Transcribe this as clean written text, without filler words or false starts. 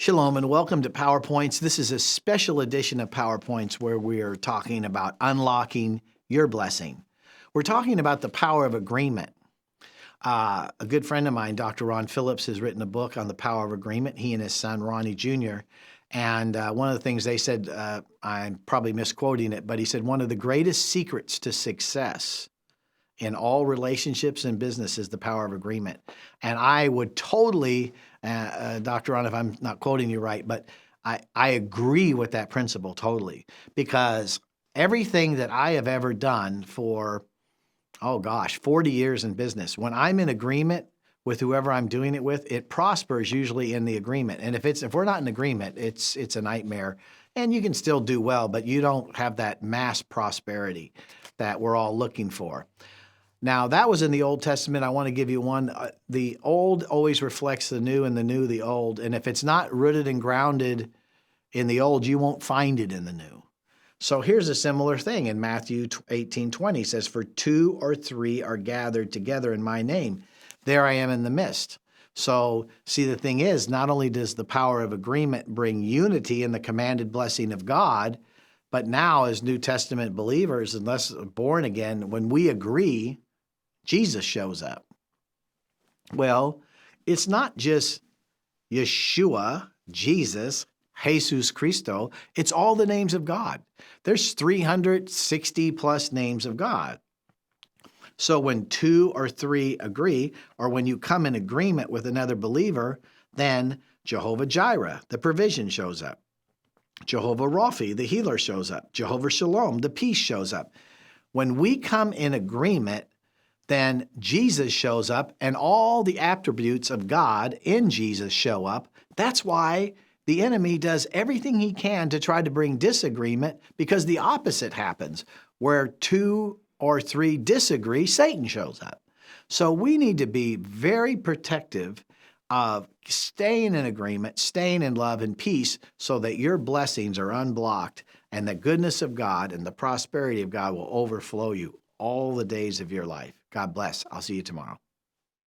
Shalom and welcome to PowerPoints. This is a special edition of PowerPoints where we are talking about unlocking your blessing. We're talking about the power of agreement. A good friend of mine, Dr. Ron Phillips, has written a book on the power of agreement, he and his son, Ronnie Jr. And one of the things they said, I'm probably misquoting it, but he said one of the greatest secrets to success in all relationships and business is the power of agreement. And I would totally, Dr. Ron, if I'm not quoting you right, but I agree with that principle totally, because everything that I have ever done for, 40 years in business, when I'm in agreement with whoever I'm doing it with, it prospers usually in the agreement. And if we're not in agreement, it's a nightmare. And you can still do well, but you don't have that mass prosperity that we're all looking for. Now, that was in the Old Testament. I want to give you one. The old always reflects the new and the new the old. And if it's not rooted and grounded in the old, you won't find it in the new. So here's a similar thing in Matthew 18:20. It says, "For 2 or 3 are gathered together in my name, there I am in the midst." So see, the thing is, not only does the power of agreement bring unity and the commanded blessing of God, but now as New Testament believers, unless born again, when we agree, Jesus shows up. Well, it's not just Yeshua, Jesus, Jesus Christo. It's all the names of God. There's 360 plus names of God. So when 2 or 3 agree, or when you come in agreement with another believer, then Jehovah Jireh, the provision, shows up. Jehovah Rapha, the healer, shows up. Jehovah Shalom, the peace, shows up. When we come in agreement, then Jesus shows up and all the attributes of God in Jesus show up. That's why the enemy does everything he can to try to bring disagreement, because the opposite happens. Where 2 or 3 disagree, Satan shows up. So we need to be very protective of staying in agreement, staying in love and peace, so that your blessings are unblocked and the goodness of God and the prosperity of God will overflow you all the days of your life. God bless. I'll see you tomorrow.